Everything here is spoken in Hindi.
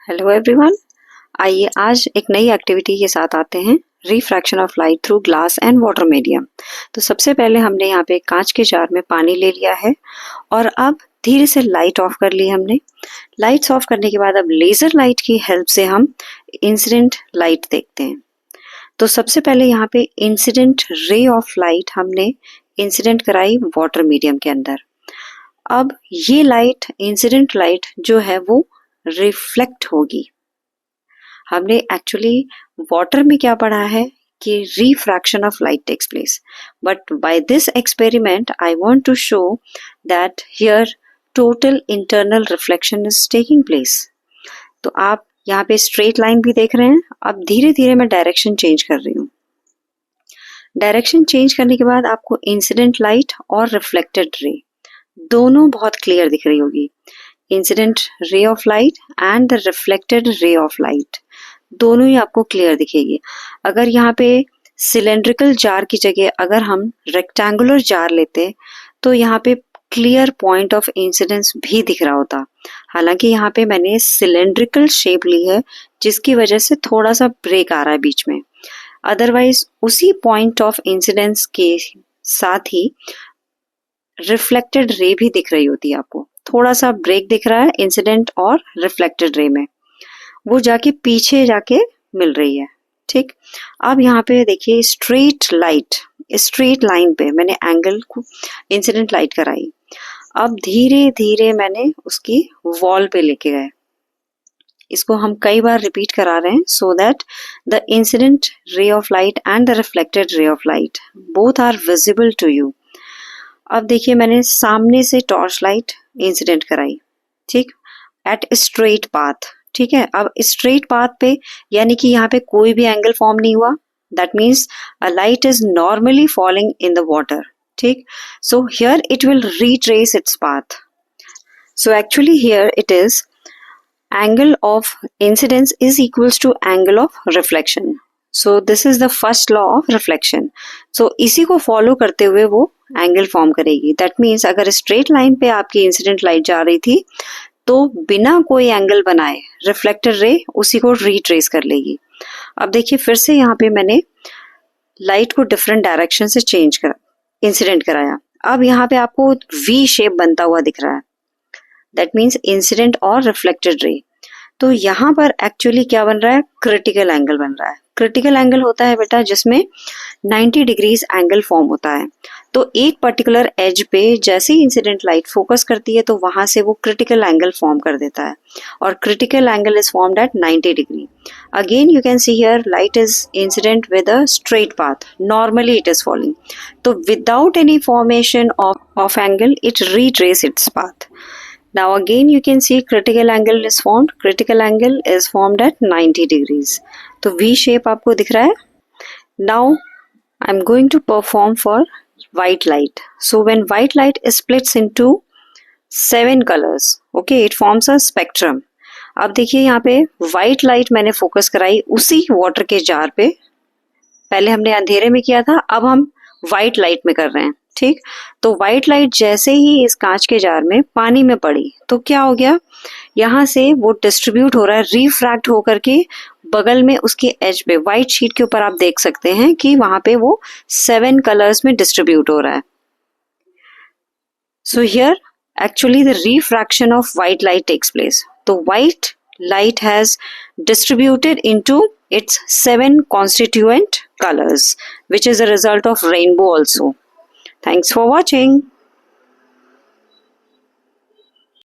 Hello everyone. आइए आज एक नई एक्टिविटी के साथ आते हैं, refraction of light through glass and water medium. तो सबसे पहले हमने यहाँ पे कांच के जार में पानी ले लिया है और अब धीरे से लाइट ऑफ कर ली हमने। लाइट्स ऑफ करने के बाद अब लेजर लाइट की हेल्प से हम इंसिडेंट लाइट देखते हैं। तो सबसे पहले यहाँ पे इंसिडेंट रे ऑफ लाइट हमने इंसिडेंट कराई वाटर मीडियम के अंदर। अब ये लाइट, इंसिडेंट लाइट जो है वो रिफ्लेक्ट होगी। हमने एक्चुअली वाटर में क्या पढ़ा है कि refraction of light takes place, but by this experiment I want to show that here total internal reflection is taking place. तो आप यहाँ पे स्ट्रेट लाइन भी देख रहे हैं। अब धीरे धीरे मैं डायरेक्शन चेंज कर रही हूँ। डायरेक्शन चेंज करने के बाद आपको इंसिडेंट लाइट और रिफ्लेक्टेड रे दोनों बहुत क्लियर दिख रही होगी। Incident ray of light and the reflected ray of light दोनों ही आपको क्लियर दिखेगी। अगर यहाँ पे सिलेंड्रिकल जार की जगह अगर हम रेक्टेंगुलर जार लेते तो यहाँ पे क्लियर पॉइंट ऑफ इंसिडेंस भी दिख रहा होता। हालांकि यहाँ पे मैंने सिलेंड्रिकल शेप ली है जिसकी वजह से थोड़ा सा ब्रेक आ रहा है बीच में। अदरवाइज उसी पॉइंट ऑफ इंसिडेंस के साथ ही रिफ्लेक्टेड रे भी दिख रही होती है। आपको थोड़ा सा ब्रेक दिख रहा है इंसिडेंट और रिफ्लेक्टेड रे में, वो जाके पीछे जाके मिल रही है। ठीक, अब यहाँ पे देखिए स्ट्रेट लाइट, स्ट्रेट लाइन पे मैंने एंगल को इंसिडेंट लाइट कराई। अब धीरे धीरे मैंने उसकी वॉल पे लेके गए। इसको हम कई बार रिपीट करा रहे हैं so that the incident ray of light and the reflected ray of light both are visible to you. अब देखिए मैंने सामने से टॉर्च लाइट इंसिडेंट कराई, ठीक, एट स्ट्रेट पाथ। ठीक है, अब स्ट्रेट पाथ पे यानी कि यहाँ पे कोई भी एंगल फॉर्म नहीं हुआ। That means a light is normally falling in the water. ठीक, so here it will retrace its path. So actually here it is angle of incidence is equals to angle of reflection. So this is the first law of reflection. So इसी को फॉलो करते हुए वो एंगल फॉर्म करेगी। दैट मीन्स अगर स्ट्रेट लाइन पे आपकी इंसिडेंट लाइट जा रही थी तो बिना कोई एंगल बनाए रिफ्लेक्टेड रे उसी को रिट्रेस कर लेगी। अब देखिए फिर से यहाँ पे मैंने लाइट को डिफरेंट डायरेक्शन से चेंज करा, इंसिडेंट कराया। अब यहाँ पे आपको वी शेप बनता हुआ दिख रहा है। दैट मीन्स इंसिडेंट और रिफ्लेक्टेड रे। तो यहाँ पर एक्चुअली क्या बन रहा है, क्रिटिकल एंगल बन रहा है। क्रिटिकल एंगल होता है बेटा जिसमें 90 डिग्रीज एंगल फॉर्म होता है। तो एक पर्टिकुलर एज पे जैसे ही इंसिडेंट लाइट फोकस करती है तो वहां से वो क्रिटिकल एंगल फॉर्म कर देता है और critical angle is formed at 90 degree. Again you can see here light is incident with a straight path, normally it is falling. तो without any formation of angle it retrace its path. Now again you can see critical angle is formed. Critical angle is formed at 90 degrees. तो V shape आपको दिख रहा है। Now I'm going to perform for white light. So when white light splits into 7 colors, okay, it forms a spectrum. अब देखिए यहाँ पे white light मैंने फोकस कराई उसी वाटर के जार पे। पहले हमने अंधेरे में किया था, अब हम व्हाइट लाइट में कर रहे हैं। ठीक, तो व्हाइट लाइट जैसे ही इस कांच के जार में पानी में पड़ी तो क्या हो गया, यहाँ से वो डिस्ट्रीब्यूट हो रहा है, रिफ्रैक्ट होकर के बगल में उसकी एज पे व्हाइट शीट के ऊपर आप देख सकते हैं कि वहां पे वो 7 कलर्स में डिस्ट्रीब्यूट हो रहा है। So here actually the refraction of white light takes place. तो white light has distributed into its 7 constituent colors, which is a result of rainbow also. Thanks for watching.